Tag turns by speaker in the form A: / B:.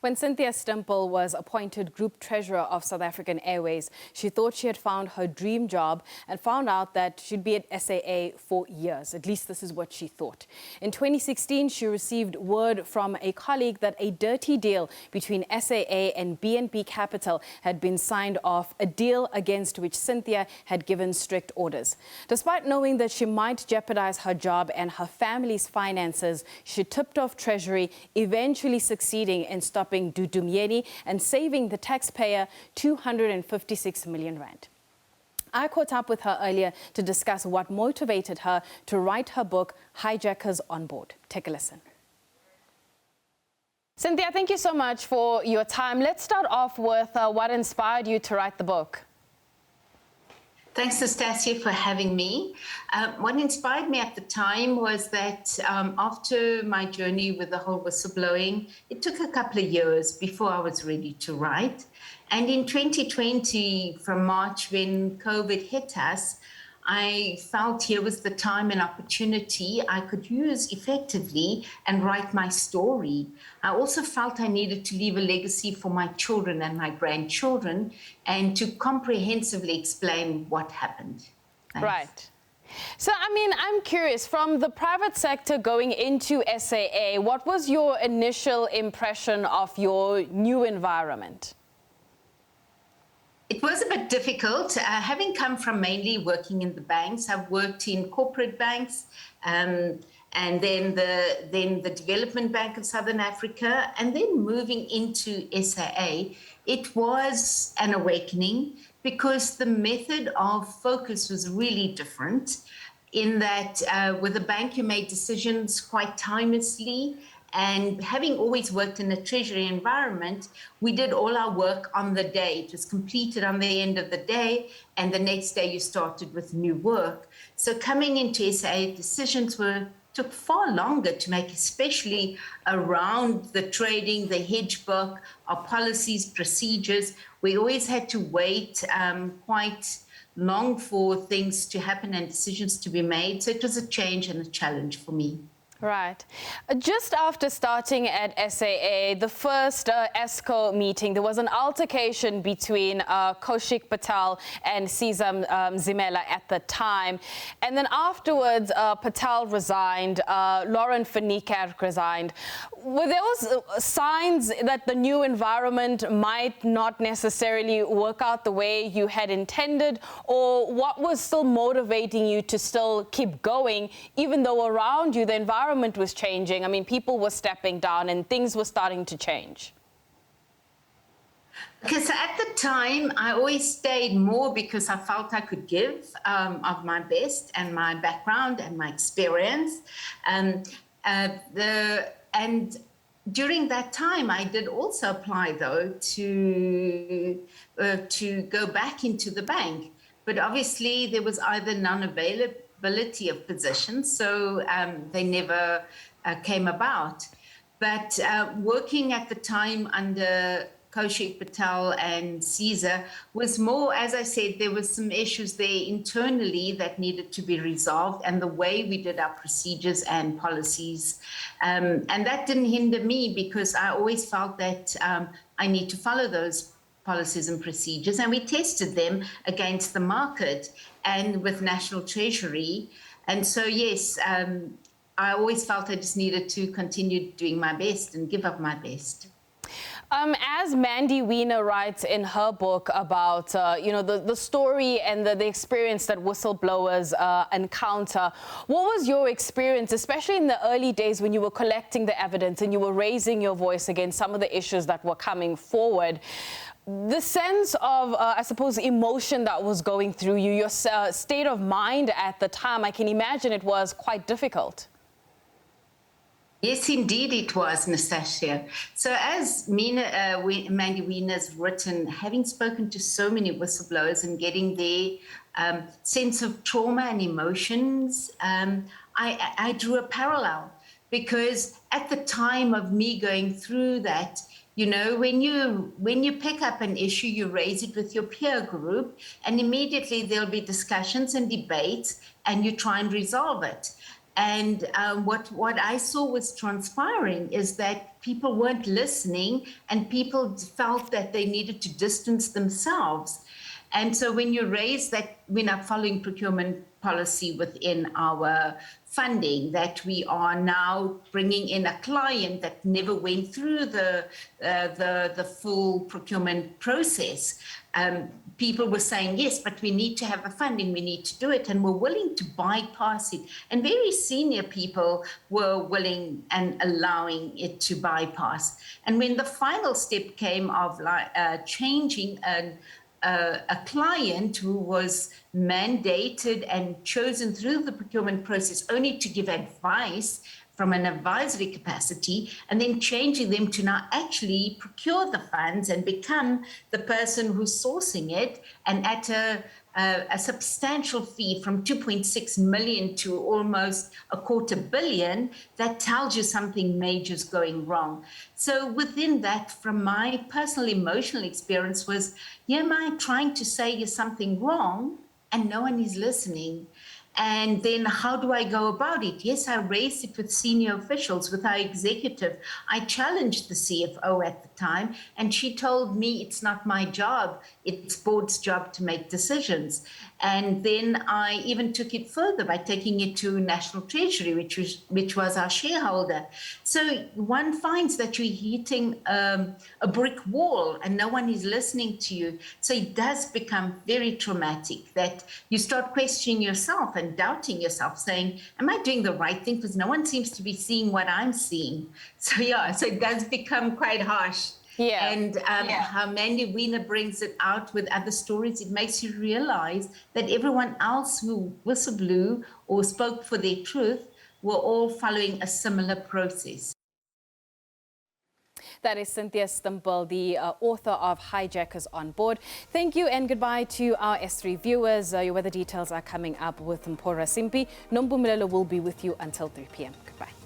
A: When Cynthia Stimpel was appointed Group Treasurer of South African Airways, she thought she had found her dream job and found out that she'd be at SAA for years. At least this is what she thought. In 2016, she received word from a colleague that a dirty deal between SAA and BNP Capital had been signed off, a deal against which Cynthia had given strict orders. Despite knowing that she might jeopardize her job and her family's finances, she tipped off Treasury, eventually succeeding in stopping Dudu Myeni and saving the taxpayer 256 million rand. I caught up with her earlier to discuss what motivated her to write her book, Hijackers on Board. Take a listen. Cynthia, thank you so much for your time. Let's start off with what inspired you to write the book.
B: Thanks, Nastasia, for having me. What inspired me at the time was that after my journey with the whole whistleblowing, it took a couple of years before I was ready to write. And in 2020, from March, when COVID hit us, I felt here was the time and opportunity I could use effectively and write my story. I also felt I needed to leave a legacy for my children and my grandchildren and to comprehensively explain what happened. Thanks.
A: Right. So, I'm curious, from the private sector going into SAA, what was your initial impression of your new environment?
B: It was a bit difficult. Having come from mainly working in the banks, I've worked in corporate banks and then the Development Bank of Southern Africa, and then moving into SAA. It was an awakening because the method of focus was really different in that with a bank, you made decisions quite timelessly. And having always worked in a Treasury environment, we did all our work on the day. It was completed on the end of the day, and the next day you started with new work. So coming into SAA, decisions took far longer to make, especially around the trading, the hedge book, our policies, procedures. We always had to wait quite long for things to happen and decisions to be made. So it was a change and a challenge for me.
A: Right. Just after starting at SAA, the first ESCO meeting, there was an altercation between Kaushik Patel and Sizam Zimela at the time. And then afterwards, Patel resigned, Lauren Finikerk resigned. Were those signs that the new environment might not necessarily work out the way you had intended? Or what was still motivating you to still keep going, even though around you the environment was changing? People were stepping down and things were starting to change.
B: Because at the time, I always stayed more because I felt I could give of my best and my background and my experience. And during that time, I did also apply, though, to go back into the bank. But obviously, there was either non-availability of positions, so they never came about. But working at the time under Kaushik Patel and Caesar was more, as I said, there was some issues there internally that needed to be resolved, and the way we did our procedures and policies. And that didn't hinder me because I always felt that I need to follow those policies and procedures, and we tested them against the market and with National Treasury. And so, yes, I always felt I just needed to continue doing my best and give up my best.
A: As Mandy Wiener writes in her book about, the story and the experience that whistleblowers encounter, what was your experience, especially in the early days when you were collecting the evidence and you were raising your voice against some of the issues that were coming forward? The sense of, I suppose, emotion that was going through you, your state of mind at the time, I can imagine it was quite difficult.
B: Yes, indeed it was, Nastasia. So as Mandy Wiener's written, having spoken to so many whistleblowers and getting their sense of trauma and emotions, I drew a parallel because at the time of me going through that, when you pick up an issue, you raise it with your peer group, and immediately there'll be discussions and debates, and you try and resolve it. And what I saw was transpiring is that people weren't listening, and people felt that they needed to distance themselves. And so when you raise that we're not following procurement policy within our funding, that we are now bringing in a client that never went through the full procurement process, people were saying, yes, but we need to have the funding, we need to do it, and were willing to bypass it. And very senior people were willing and allowing it to bypass. And when the final step came of changing a client who was mandated and chosen through the procurement process only to give advice from an advisory capacity, and then changing them to now actually procure the funds and become the person who's sourcing it, and at a substantial fee from 2.6 million to almost $250 million, that tells you something major is going wrong. So within that, from my personal emotional experience was, here am I trying to say is something wrong and no one is listening. And then how do I go about it? Yes, I raised it with senior officials, with our executive. I challenged the CFO at the time, and she told me it's not my job. It's board's job to make decisions. And then I even took it further by taking it to National Treasury, which was our shareholder. So one finds that you're hitting a brick wall and no one is listening to you. So it does become very traumatic that you start questioning yourself and doubting yourself, saying, am I doing the right thing? Because no one seems to be seeing what I'm seeing. So yeah, so it does become quite harsh.
A: Yeah.
B: And how Mandy Wiener brings it out with other stories, it makes you realize that everyone else who whistleblew or spoke for their truth were all following a similar process.
A: That is Cynthia Stimpel, the author of Hijackers on Board. Thank you and goodbye to our S3 viewers. Your weather details are coming up with Mpora Simpi. Nombu Milelo will be with you until 3 p.m. Goodbye.